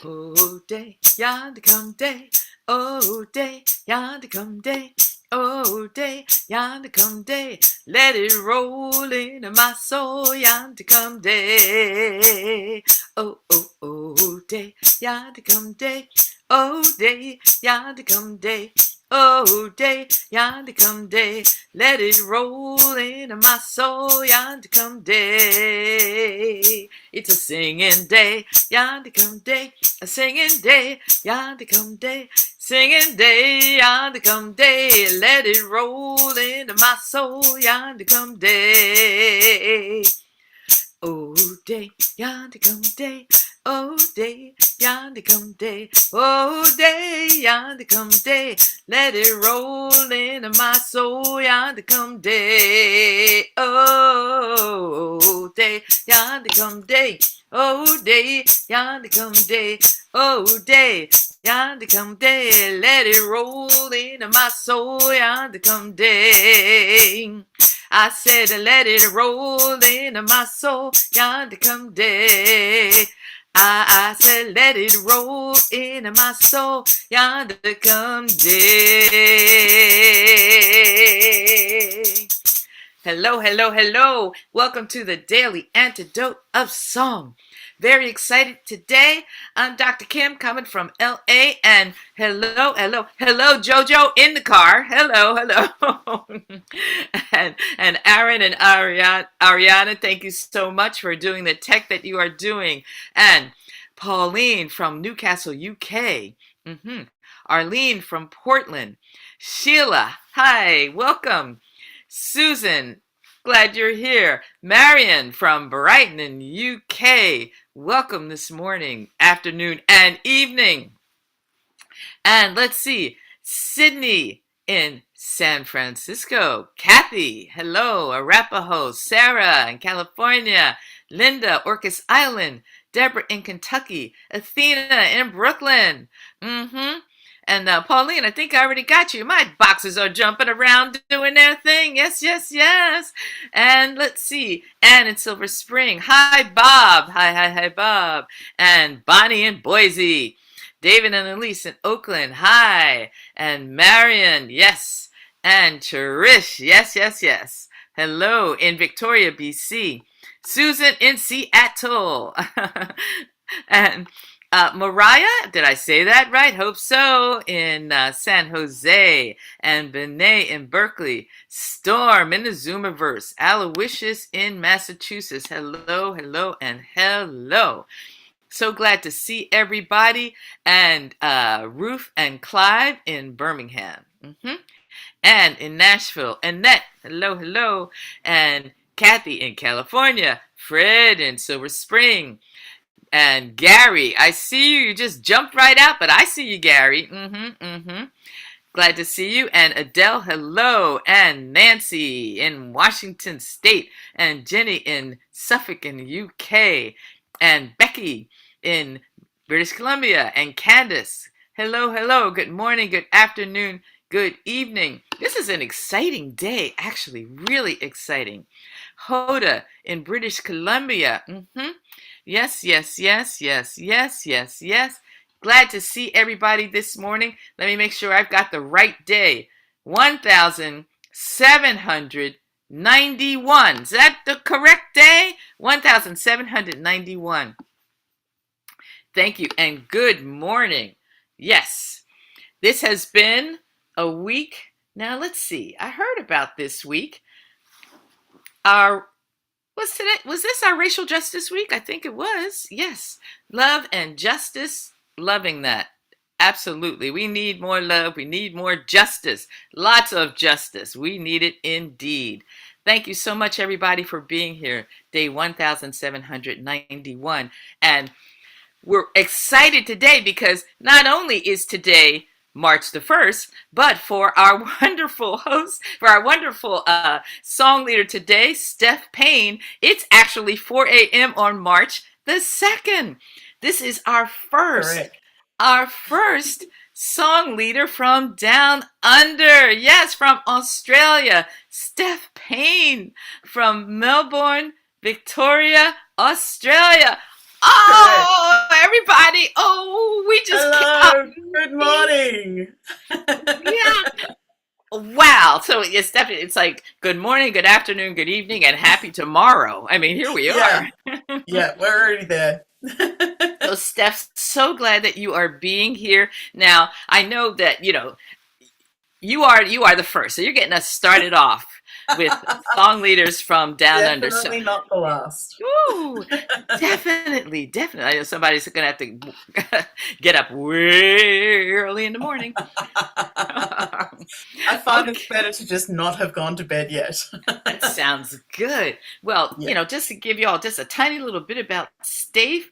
Oh, day, yonder come day. Oh, day, yonder come day. Oh, day, yonder come day. Let it roll into my soul, yonder come day. Oh, oh, oh, day, yonder come day. Oh, day, yonder come day. Oh, day, yonder come day. Let it roll into my soul, yonder come day. It's a singing day, yonder come day. A singing day, yonder come day. Singing day, yonder come day. Let it roll into my soul, yonder come day. Oh, day, yonder come day. Oh, day, yonder come day. Oh, day, yonder come day. Let it roll into my soul, yonder come day. Oh, day, yonder come day. Oh, day, yonder come day. Oh, day, yonder come day. Let it roll into my soul, yonder come day. I said, let it roll into my soul, yonder come day. I said, let it roll into my soul, yonder come day. Hello, hello, hello. Welcome to the Daily Antidote of Song. Very excited today. I'm Dr. Kim coming from LA, and hello, Jojo in the car. Hello. and Aaron and Ariana, thank you so much for doing the tech that you are doing. And Pauline from Newcastle, UK. Arlene from Portland. Sheila, hi, welcome. Susan, glad you're here. Marion from Brighton in UK. Welcome this morning, afternoon, and evening. And let's see, Sydney in San Francisco. Kathy, hello. Arapahoe, Sarah in California. Linda, Orcas Island. Deborah in Kentucky. Athena in Brooklyn. And Pauline, I think I already got you. My boxes are jumping around doing their thing. Yes. And let's see. Ann in Silver Spring. Hi, Bob. Hi, Bob. And Bonnie in Boise. David and Elise in Oakland. Hi. And Marion. Yes. And Cherish. Yes. Hello in Victoria, BC. Susan in Seattle. And Mariah, did I say that right? Hope so, in San Jose, and Benet in Berkeley, Storm in the Zoomiverse, Aloysius in Massachusetts. Hello, and hello. So glad to see everybody, and Ruth and Clive in Birmingham, and in Nashville, Annette, hello, and Kathy in California, Fred in Silver Spring, and Gary, I see you. You just jumped right out, but I see you, Gary. Glad to see you. And Adele, hello. And Nancy in Washington State. And Jenny in Suffolk in the UK. And Becky in British Columbia. And Candace, hello. Good morning, good afternoon, good evening. This is an exciting day, actually, really exciting. Hoda in British Columbia. Yes. Glad to see everybody this morning. Let me make sure I've got the right day. 1,791. Is that the correct day? 1,791. Thank you and good morning. Yes, this has been a week. Now let's see. I heard about this week. Was this our racial justice week? I think it was. Yes. Love and justice. Loving that. Absolutely. We need more love. We need more justice. Lots of justice. We need it indeed. Thank you so much, everybody, for being here. Day 1791. And we're excited today because not only is today March the 1st, but for our wonderful host, for our wonderful song leader today, Steph Payne, it's actually 4 a.m. on March the 2nd. This is our first song leader from down under. Yes, from Australia, Steph Payne from Melbourne, Victoria, Australia. Correct. Oh, everybody. Oh, we just came up. Hello. Good morning. Yeah. Wow. So it's definitely, it's like good morning, good afternoon, good evening, and happy tomorrow. I mean, here we are. Yeah, yeah, we're already there. So, Steph, so glad that you are being here. Now, I know that, you are the first. So you're getting us started off with song leaders from Down Under. So Definitely not the last. Ooh, definitely, definitely. I know somebody's gonna have to get up way early in the morning. I find it's Okay, better to just not have gone to bed yet. that sounds good. Well, Yeah. just to give you all just a tiny little bit about Steph,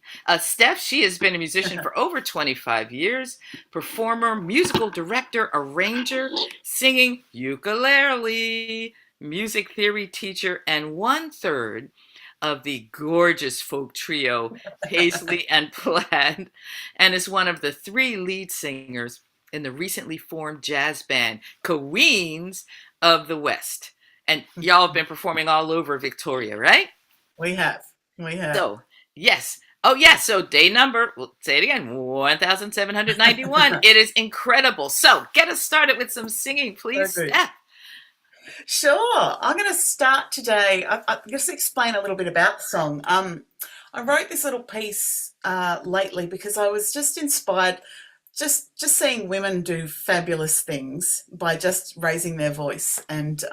she has been a musician for over 25 years, performer, musical director, arranger, singing, ukulele, music theory teacher, and one third of the gorgeous folk trio Paisley and Plaid, and is one of the three lead singers in the recently formed jazz band Queens of the West. And y'all have been performing all over Victoria, right? We have. We have. So, yes. Oh, yes. So, day number, we'll say it again 1791. It is incredible. So, get us started with some singing, So please, good. Steph. Sure. I'm going to start today. I just explain a little bit about the song. I wrote this little piece lately because I was just inspired, just seeing women do fabulous things by just raising their voice and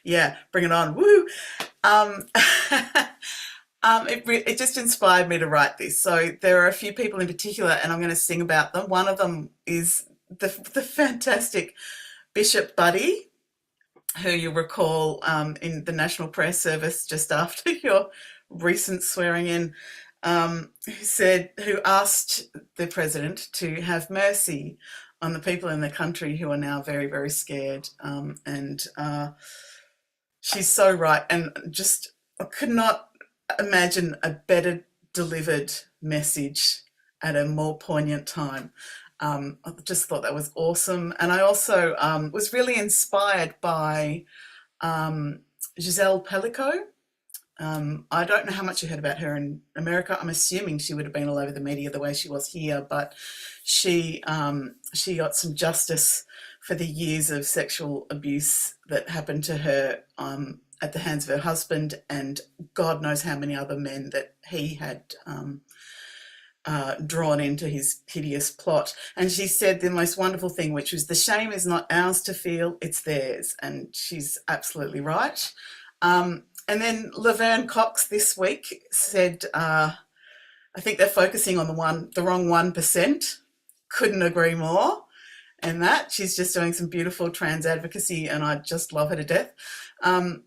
yeah, bring it on, woo! Um, it just inspired me to write this. So there are a few people in particular, and I'm going to sing about them. One of them is the fantastic Bishop Budde, who you'll recall in the National Press Service just after your recent swearing in, who asked the president to have mercy on the people in the country who are now very, very scared. And she's so right. And just, I could not imagine a better delivered message at a more poignant time. I just thought that was awesome. And I also was really inspired by um, Giselle Pellico. I don't know how much you heard about her in America. I'm assuming she would have been all over the media the way she was here, but she got some justice for the years of sexual abuse that happened to her at the hands of her husband, and God knows how many other men that he had drawn into his hideous plot. And she said the most wonderful thing, which was, the shame is not ours to feel, it's theirs. And she's absolutely right. And then Laverne Cox this week said, I think they're focusing on the wrong 1%. Couldn't agree more. And that she's just doing some beautiful trans advocacy, and I just love her to death. Um,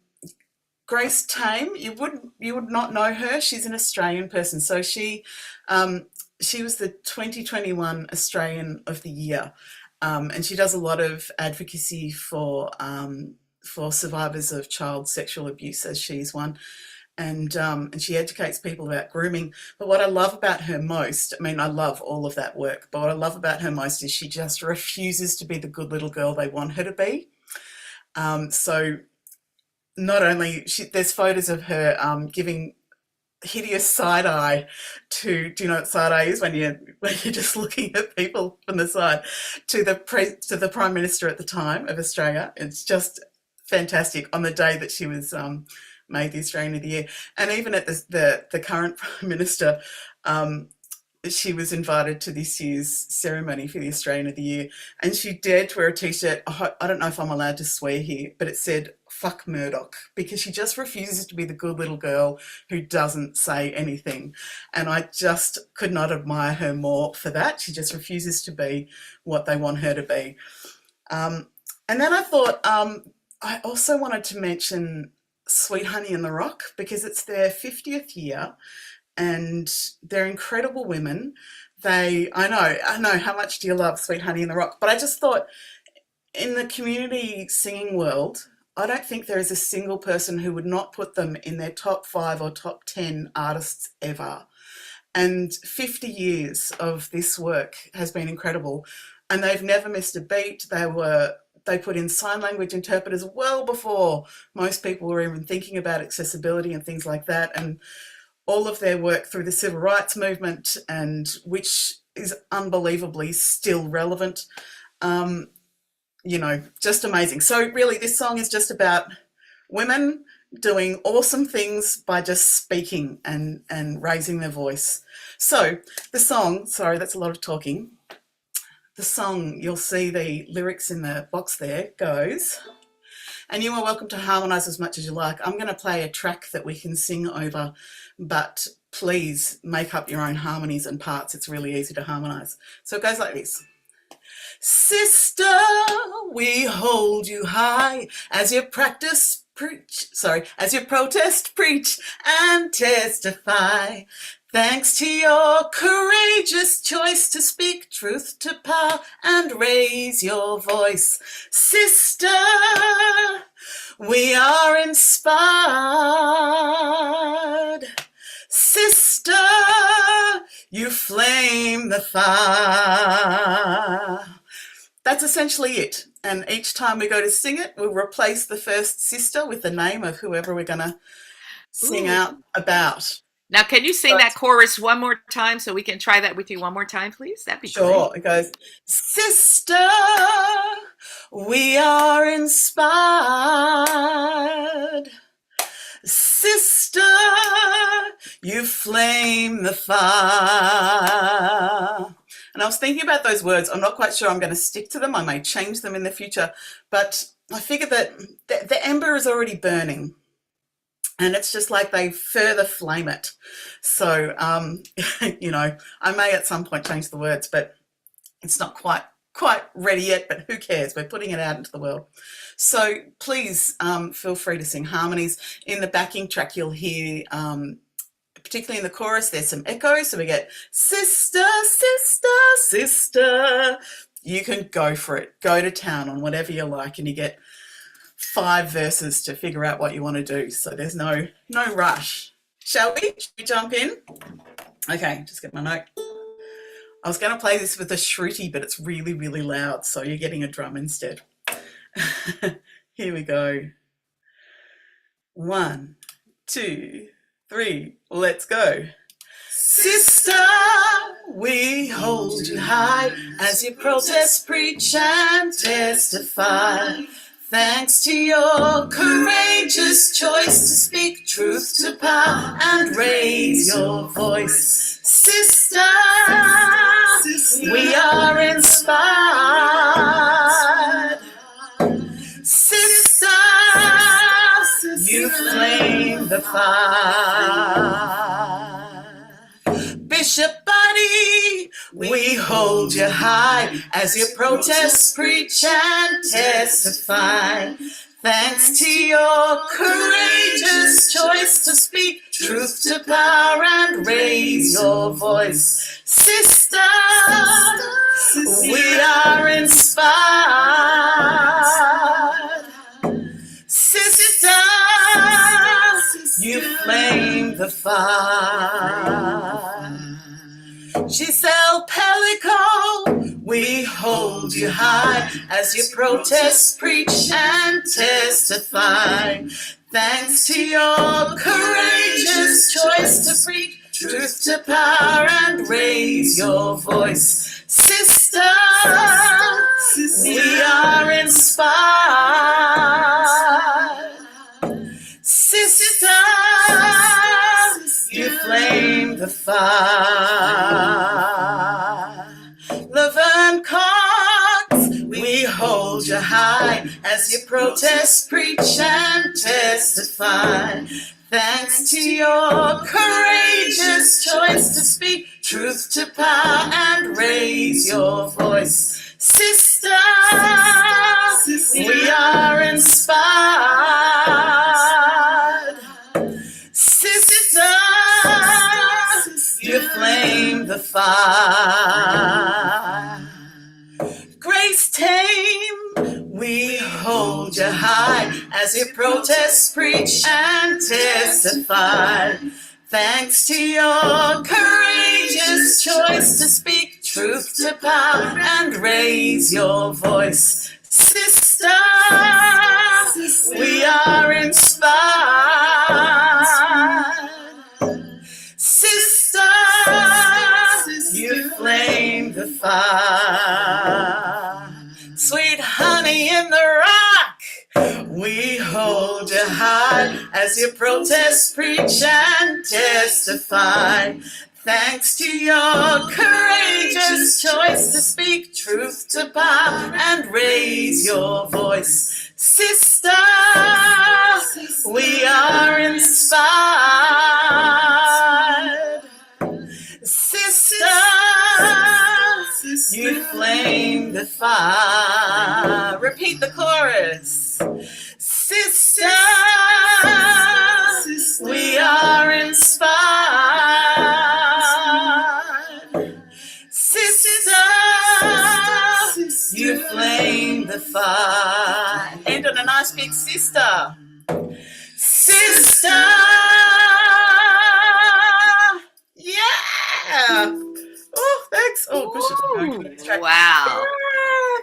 Grace Tame, you would not know her. She's an Australian person, so she was the 2021 Australian of the Year, and she does a lot of advocacy for survivors of child sexual abuse, as she's one, and she educates people about grooming. But what I love about her most, I mean, I love all of that work, but what I love about her most is she just refuses to be the good little girl they want her to be. So not only there's photos of her giving hideous side eye do you know what side eye is, when you're just looking at people from the side, to the Prime Minister at the time of Australia. It's just fantastic on the day that she was made the Australian of the Year. And even at the current Prime Minister, she was invited to this year's ceremony for the Australian of the Year, and she dared to wear a t-shirt. I don't know if I'm allowed to swear here, but it said "fuck Murdoch," because she just refuses to be the good little girl who doesn't say anything. And I just could not admire her more for that. She just refuses to be what they want her to be. And then I thought I also wanted to mention Sweet Honey in the Rock, because it's their 50th year, and they're incredible women. I know, how much do you love Sweet Honey in the Rock? But I just thought, in the community singing world, I don't think there is a single person who would not put them in their top 5 or top 10 artists ever. And 50 years of this work has been incredible, and they've never missed a beat. They put in sign language interpreters well before most people were even thinking about accessibility and things like that. And all of their work through the civil rights movement, and which is unbelievably still relevant. Just amazing. So really, this song is just about women doing awesome things by just speaking and raising their voice. So the song, sorry, that's a lot of talking. The song, you'll see the lyrics in the box there, goes, and you are welcome to harmonise as much as you like. I'm going to play a track that we can sing over, but please make up your own harmonies and parts. It's really easy to harmonise. So it goes like this. Sister, we hold you high as you protest, preach, and testify. Thanks to your courageous choice to speak truth to power and raise your voice. Sister, we are inspired. Sister, you flame the fire. That's essentially it. And each time we go to sing it, we'll replace the first sister with the name of whoever we're going to sing out about. Now, can you sing that chorus one more time so we can try that with you one more time, please? That'd be sure. great. It goes, Sister, we are inspired. Sister, you flame the fire. And I was thinking about those words. I'm not quite sure I'm going to stick to them. I may change them in the future. But I figured that the ember is already burning. And it's just like they further flame it. So, I may at some point change the words, but it's not quite ready yet, but who cares? We're putting it out into the world. So please feel free to sing harmonies. In the backing track, you'll hear, particularly in the chorus, there's some echoes. So we get, sister, sister, sister. You can go for it. Go to town on whatever you like, and you get 5 verses to figure out what you want to do. So there's no rush. Shall we? Should we jump in? Okay, just get my note. I was going to play this with a shruti, but it's really, really loud, so you're getting a drum instead. Here we go. 1, 2, 3, let's go. Sister, we hold you high as you protest, preach, and testify. Thanks to your courageous choice to speak truth to power and raise your voice. Sister, we are inspired. Sister, you flame the fire. Bishop Budde, we hold you high as you protest, preach, and testify. Thanks to your courageous choice to speak truth to power and raise your voice. Sister, we are inspired. Sister, you flame the fire. Giselle Pellico, we hold you high as you protest, preach, and testify. Thanks to your courageous choice to preach truth to power and raise your voice. Sister, we are inspired. Sister, you flame the fire. Laverne Cox, we hold you high as you protest, preach, and testify. Thanks to your courageous choice to speak truth to power and raise your voice. Sister, we are inspired. Sister, you flame the fire. Grace Tame, we hold you high as you protest, preach, and testify. Thanks to your courageous choice to speak truth to power and raise your voice. Sister, we are inspired. testify. Sweet honey in the rock, we hold you high as you protest, preach, and testify. Thanks to your courageous choice to speak truth to power and raise your voice. Sister, we are inspired. Sister, you flame the fire. Repeat the chorus. Sister, we are inspired. Sister, you flame the fire. End on a nice big sister. Sister, yeah. Oh, thanks. Oh, Bishop's going to the Wow.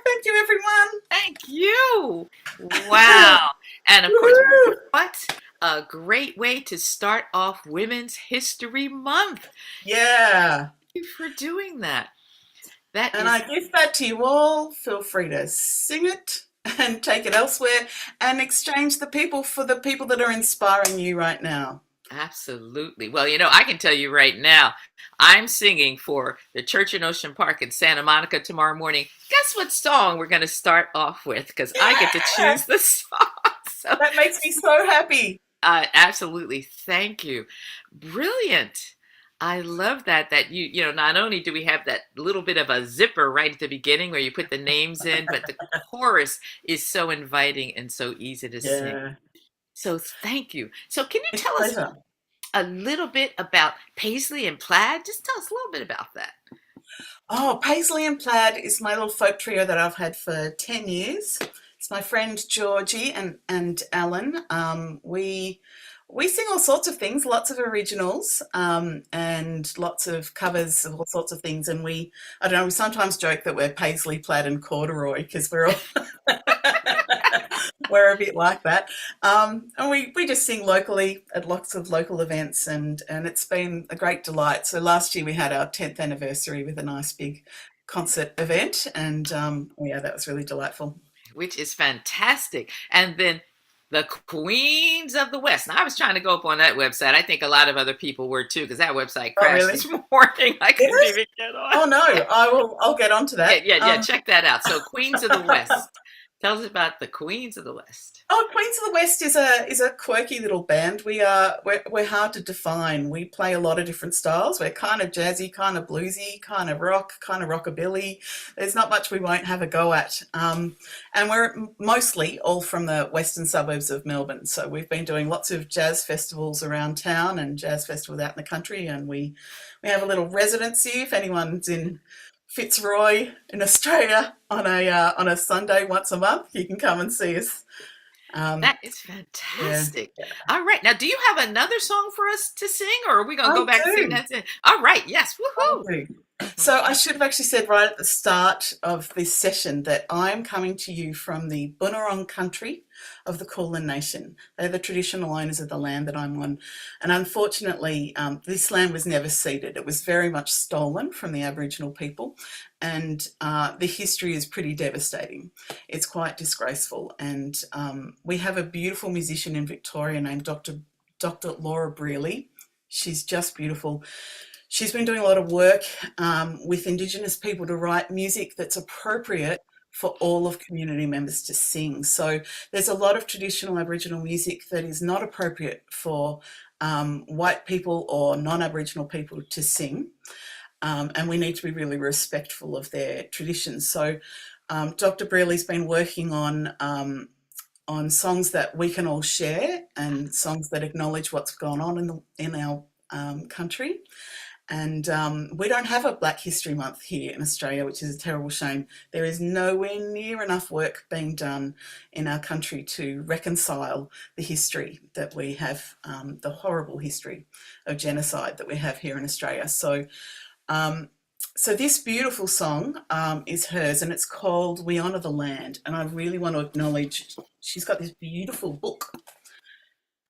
Thank you, everyone. Thank you. Wow. And of course, what a great way to start off Women's History Month. Yeah. Thank you for doing that. And I give that to you all. Feel free to sing it and take it elsewhere and exchange the people for the people that are inspiring you right now. Absolutely. Well, I can tell you right now, I'm singing for the church in Ocean Park in Santa Monica tomorrow morning. Guess what song we're going to start off with? Because I get to choose the song. So that makes me so happy. Absolutely. Thank you. Brilliant. I love that you not only do we have that little bit of a zipper right at the beginning where you put the names in, but the chorus is so inviting and so easy to sing. So thank you. So can you tell us a little bit about Paisley and Plaid? Just tell us a little bit about that. Oh, Paisley and Plaid is my little folk trio that I've had for 10 years. It's my friend Georgie and Alan. We sing all sorts of things, lots of originals, and lots of covers of all sorts of things. And we sometimes joke that we're Paisley, Plaid and Corduroy because we're all we're a bit like that. And we just sing locally at lots of local events, and it's been a great delight. So last year we had our 10th anniversary with a nice big concert event, and that was really delightful. Which is fantastic. And then the Queens of the West. Now, I was trying to go up on that website. I think a lot of other people were too, because that website crashed this morning. I couldn't even get on. Oh no, I'll get onto that. Yeah, check that out. So Queens of the West. Tell us about the Queens of the West. Oh, Queens of the West is a quirky little band. We're hard to define. We play a lot of different styles. We're kind of jazzy, kind of bluesy, kind of rock, kind of rockabilly. There's not much we won't have a go at. And we're mostly all from the western suburbs of Melbourne. So we've been doing lots of jazz festivals around town and jazz festivals out in the country. And we have a little residency if anyone's in Fitzroy in Australia on a Sunday once a month. You can come and see us. That is fantastic. Yeah. All right. Now, do you have another song for us to sing, or are we going to go back and sing that? All right. Yes. Woohoo. So I should have actually said right at the start of this session that I'm coming to you from the Bunurong country of the Kulin Nation. They're the traditional owners of the land that I'm on. And unfortunately, this land was never ceded. It was very much stolen from the Aboriginal people. And the history is pretty devastating. It's quite disgraceful. And we have a beautiful musician in Victoria named Dr. Laura Brearly. She's just beautiful. She's been doing a lot of work with Indigenous people to write music that's appropriate for all of community members to sing. So there's a lot of traditional Aboriginal music that is not appropriate for white people or non-Aboriginal people to sing. And we need to be really respectful of their traditions. So Dr. Brearly's been working on songs that we can all share and songs that acknowledge what's gone on in our country. And we don't have a Black History Month here in Australia, which is a terrible shame. There is nowhere near enough work being done in our country to reconcile the history that we have, the horrible history of genocide that we have here in Australia. So this beautiful song is hers, and it's called We Honour the Land. And I really want to acknowledge, she's got this beautiful book,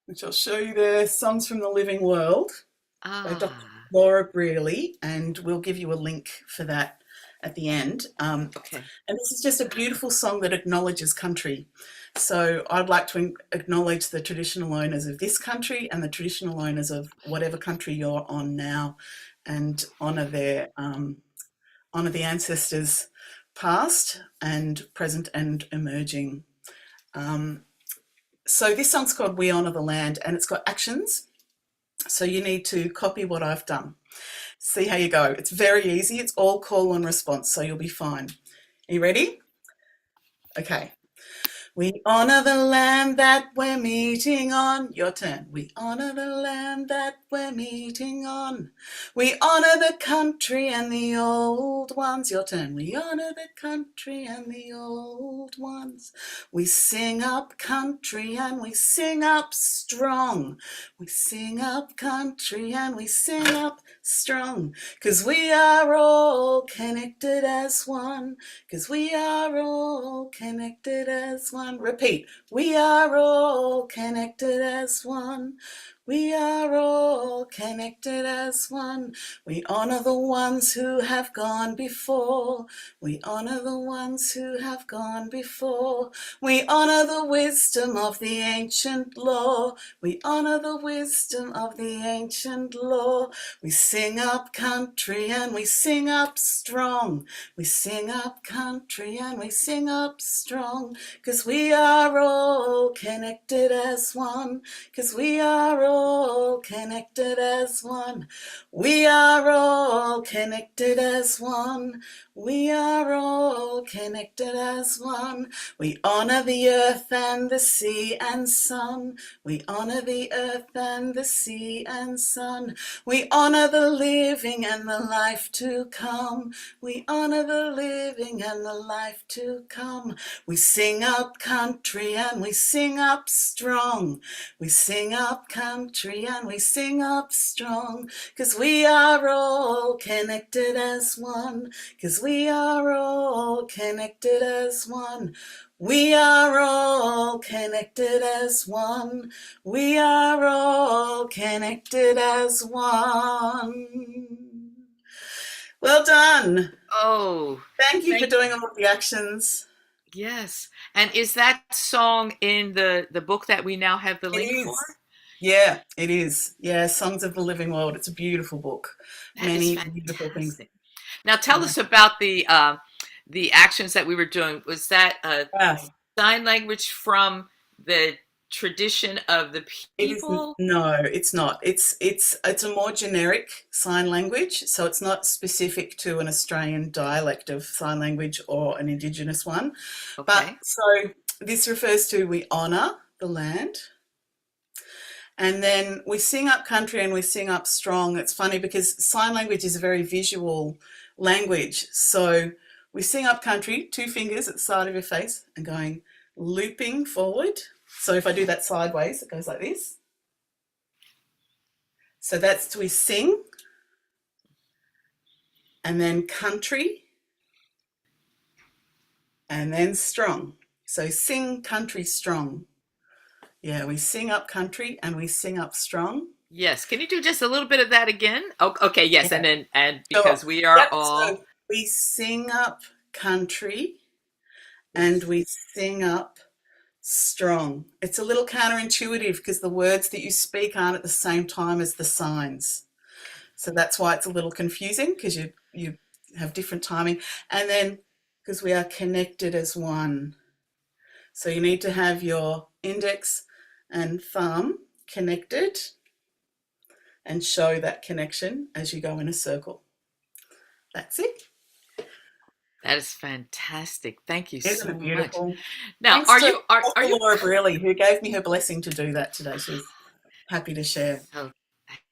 which I'll show you there, Songs from the Living World by Dr. Laura Brearly, and we'll give you a link for that at the end. Okay. And this is just a beautiful song that acknowledges country. So I'd like to acknowledge the traditional owners of this country and the traditional owners of whatever country you're on now, and honour honour the ancestors past and present and emerging. So this song's called We Honour the Land, and it's got actions. So you need to copy what I've done. See how you go. It's very easy. It's all call and response, so you'll be fine. Are you ready? Okay. We honour the land that we're meeting on. Your turn. We honour the land that we're meeting on. We honour the country and the old ones. Your turn. We honour the country and the old ones. We sing up country and we sing up strong. We sing up country and we sing up strong. 'Cause we are all connected as one. 'Cause we are all connected as one. Repeat. We are all connected as one. We are all connected as one. We honour the ones who have gone before. We honour the ones who have gone before. We honour the wisdom of the ancient law. We honour the wisdom of the ancient law. We sing up country and we sing up strong. We sing up country and we sing up strong. 'Cause we are all connected as one. 'Cause we are all connected as one. We are all connected as one. We are all connected as one. We honour the earth and the sea and sun. We honour the earth and the sea and sun. We honour the living and the life to come. We honour the living and the life to come. We sing up country and we sing up strong. We sing up country and we sing up strong. 'Cause we are all connected as one. 'Cause we are all connected as one. We are all connected as one. We are all connected as one. Well done. Oh, Thank you for thank doing all of the actions. yes. And is that song in the book that we now have the It link for? is. Yeah, it is. Yeah, Songs of the Living World. It's a beautiful book. That is Many beautiful things. fantastic. Now tell Yeah. us about the actions that we were doing. Was that Yeah. sign language from the tradition of the It isn't. people? No, it's not. It's a more generic sign language, so it's not specific to an Australian dialect of sign language or an Indigenous one. But Okay. so this refers to we honour the land, and then we sing up country and we sing up strong. It's funny because sign language is a very visual language. So we sing up country, two fingers at the side of your face and going looping forward. So if I do that sideways, it goes like this. So that's we sing, and then country, and then strong. So sing, country, strong. Yeah, we sing up country and we sing up strong. Yes. Can you do just a little bit of that again? Oh, okay. Yes. Yeah. And So, because we are yep. all So we sing up country and we sing up strong. It's a little counterintuitive because the words that you speak aren't at the same time as the signs. So that's why it's a little confusing because you have different timing. And then because we are connected as one. So you need to have your index and thumb connected and show that connection as you go in a circle. That's it. that is fantastic. Thank you Isn't so it much. beautiful? Now, Thanks to are Dr. you Laura Brearly, who gave me her blessing to do that today. She was happy to share. so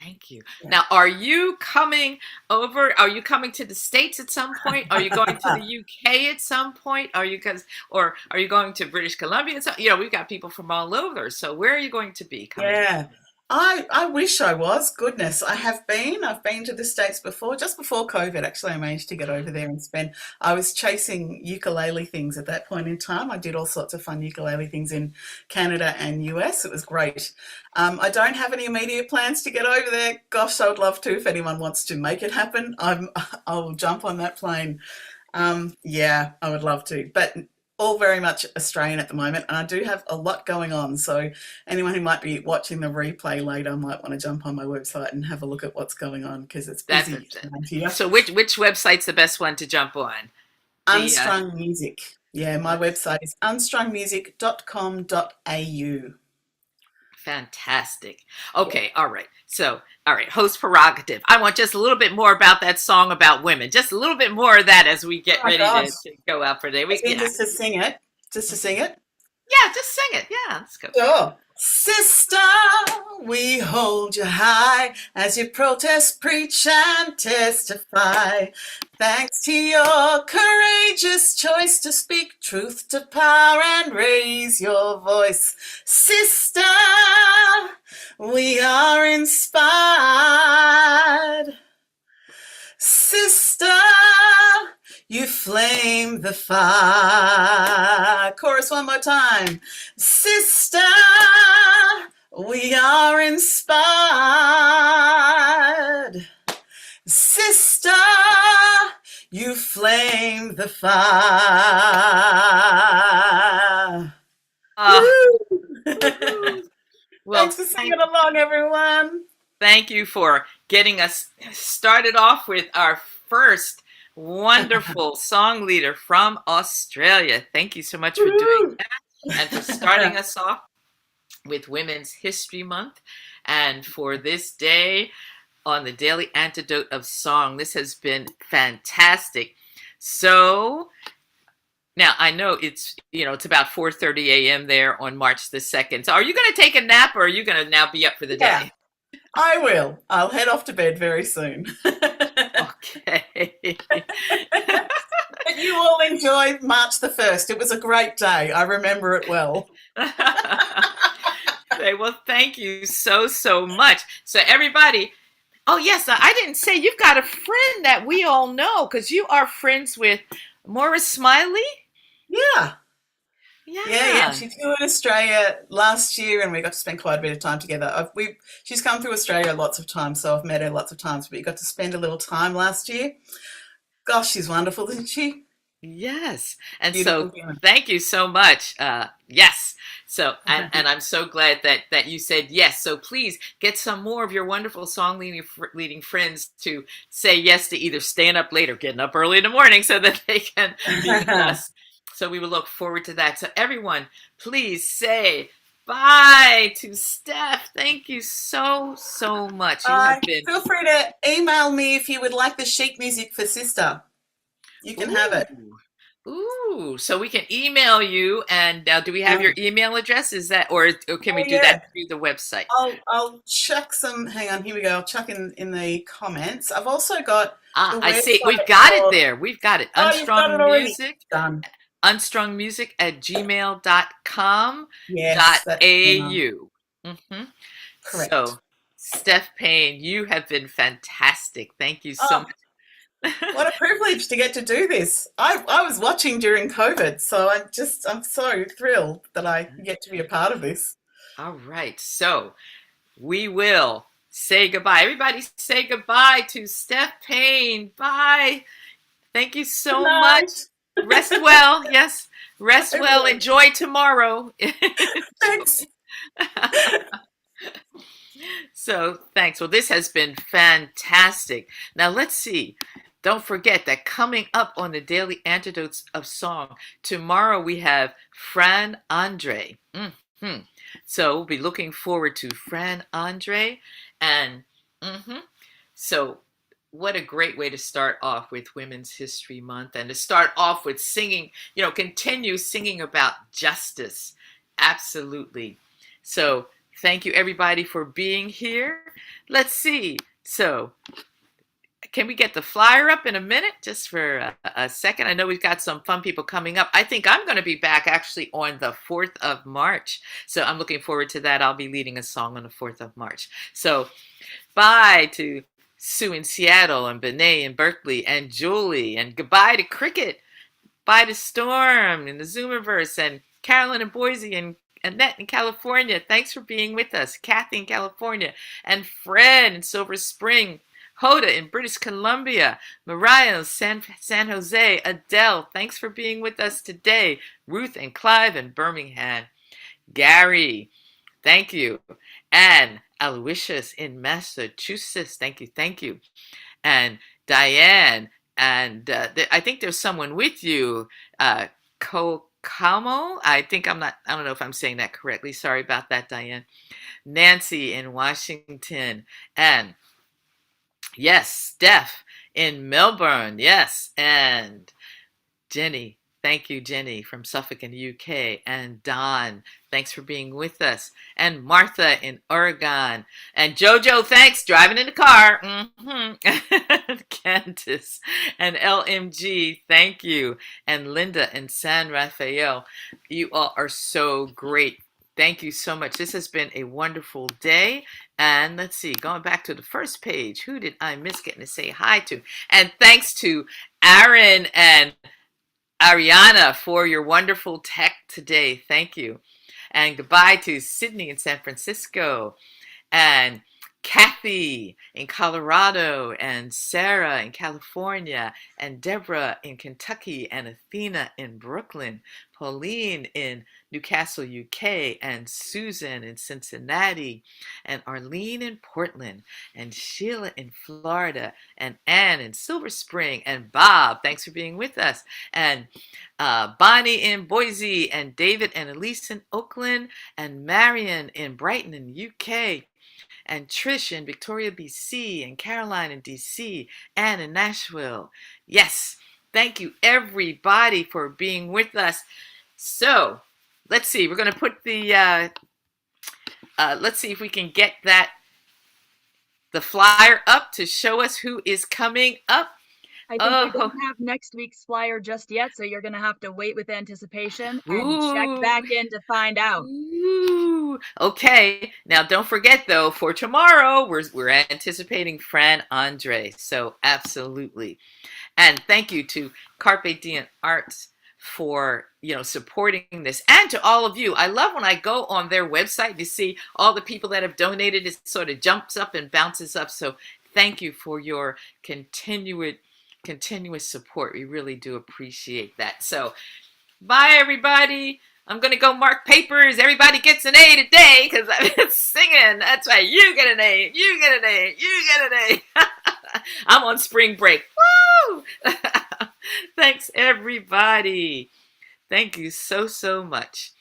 thank you. Yeah. Now, are you coming over? Are you coming to the States at some point? Are you going to the UK at some point? Are you guys, or are you going to British Columbia? So, we've got people from all over. So where are you going to be coming? Yeah. I wish I was. Goodness, I have been. I've been to the States before, just before COVID. Actually, I managed to get over there and spend. I was chasing ukulele things at that point in time. I did all sorts of fun ukulele things in Canada and US. It was great. I don't have any immediate plans to get over there. Gosh, I would love to. If anyone wants to make it happen, I will jump on that plane. Yeah, I would love to, but all very much Australian at the moment, and I do have a lot going on. So anyone who might be watching the replay later might want to jump on my website and have a look at what's going on because it's That's busy around here. so. Which website's the best one to jump on? The Unstrung Music. Yeah, my website is unstrungmusic.com.au. fantastic. Yeah. Okay, all right. So, all right, host prerogative. I want just a little bit more about that song about women. Just a little bit more of that as we Oh get my ready gosh. to go out for the day. As in just to sing it. Just to sing it. Yeah, just sing it. Yeah, let's go. Sure. Sister, we hold you high as you protest, preach, and testify. Thanks to your courageous choice to speak truth to power and raise your voice. Sister, we are inspired. Sister, you flame the fire. Chorus one more time. Sister, we are inspired. Sister, you flame the fire. Well, Thanks for singing along, everyone. Thank you for getting us started off with our first wonderful song leader from Australia. Thank you so much for doing that and for starting us off with Women's History Month and for this day on the Daily Antidote of Song. This has been fantastic. So now I know it's about 4:30 a.m. there on March the 2nd. So are you going to take a nap or are you going to now be up for the day? I will. I'll head off to bed very soon. Okay. But you all enjoyed March the 1st. It was a great day. I remember it well. Okay, well, thank you so much. So everybody, oh yes, I didn't say you've got a friend that we all know because you are friends with Moira Smiley. Yeah. Yeah. She flew in Australia last year, and we got to spend quite a bit of time together. She's come through Australia lots of times, so I've met her lots of times. But we got to spend a little time last year. Gosh, she's wonderful, isn't she? Yes, and Beautiful so human. thank you so much. Yes, so and I'm so glad that you said yes. So please get some more of your wonderful song leading friends to say yes to either staying up late or getting up early in the morning so that they can be with us. So we will look forward to that. So everyone, please say bye to Steph. Thank you so much. You have been. Feel free to email me if you would like the sheet music for Sister. You can have it. Ooh, so we can email you. And now, do we have your email address? Is that, or can we do that through the website? I'll chuck some. Hang on, here we go. I'll chuck in the comments. I've also got. I see. We've got it there. We've got it. Unstrung Music. Done. Unstrungmusic@gmail.com. Yes, .au. Correct. So, Steph Payne, you have been fantastic. Thank you so much. What a privilege to get to do this. I was watching during COVID, so I'm so thrilled that I get to be a part of this. All right. So we will say goodbye. Everybody say goodbye to Steph Payne. Bye. Thank you so much. Rest well. Yes. Rest well. Enjoy tomorrow. Thanks. So thanks. Well, this has been fantastic. Now let's see. Don't forget that coming up on the Daily Antidotes of Song, tomorrow we have Fran Andre. So we'll be looking forward to Fran Andre. And so what a great way to start off with Women's History Month and to start off with singing, continue singing about justice. Absolutely. So thank you everybody for being here. Let's see. So can we get the flyer up in a minute just for a second? I know we've got some fun people coming up. I think I'm going to be back actually on the 4th of March. So I'm looking forward to that. I'll be leading a song on the 4th of March. So bye to Sue in Seattle and Benet in Berkeley and Julie. And goodbye to Cricket. Bye to Storm in the Zoomerverse and Carolyn in Boise and Annette in California. Thanks for being with us. Kathy in California and Fred in Silver Spring. Hoda in British Columbia, Mariah in San Jose, Adele, thanks for being with us today. Ruth and Clive in Birmingham, Gary, thank you. And Aloysius in Massachusetts, thank you, thank you. And Diane, and I think there's someone with you, Kokamo. I don't know if I'm saying that correctly. Sorry about that, Diane. Nancy in Washington, and yes, Steph in Melbourne, yes, and Jenny. Thank you, Jenny from Suffolk in the UK. And Don, thanks for being with us. And Martha in Oregon. And Jojo, thanks, driving in the car. Candace and LMG, thank you. And Linda in San Rafael. You all are so great. Thank you so much. This has been a wonderful day. And let's see, going back to the first page, who did I miss getting to say hi to? And thanks to Aaron and Ariana for your wonderful tech today. Thank you. And goodbye to Sydney in San Francisco, and Kathy in Colorado, and Sarah in California, and Deborah in Kentucky, and Athena in Brooklyn, Pauline in Newcastle, UK, and Susan in Cincinnati, and Arlene in Portland, and Sheila in Florida, and Anne in Silver Spring, and Bob, thanks for being with us, and Bonnie in Boise, and David and Elise in Oakland, and Marion in Brighton in UK, and Trish in Victoria, BC, and Caroline in DC, Anne in Nashville. Yes, thank you everybody for being with us. So let's see, we're going to put the, let's see if we can get the flyer up to show us who is coming up. I think we don't have next week's flyer just yet, so you're going to have to wait with anticipation and check back in to find out. Ooh. Okay. Now, don't forget, though, for tomorrow, we're anticipating Fran Andre. So, absolutely. And thank you to Carpe Diem Arts for supporting this, and to all of you. I love when I go on their website to see all the people that have donated. It sort of jumps up and bounces up. So, thank you for your continuous support. We really do appreciate that. So, bye everybody. I'm going to go mark papers. Everybody gets an A today because I've been singing. That's right. You get an A. You get an A. You get an A. I'm on spring break. Woo! Thanks everybody. Thank you so much.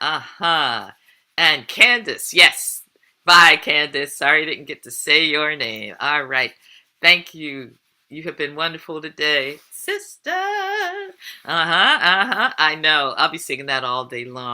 And Candace. Yes. Bye, Candace. Sorry I didn't get to say your name. All right. Thank you. You have been wonderful today, sister. I know. I'll be singing that all day long.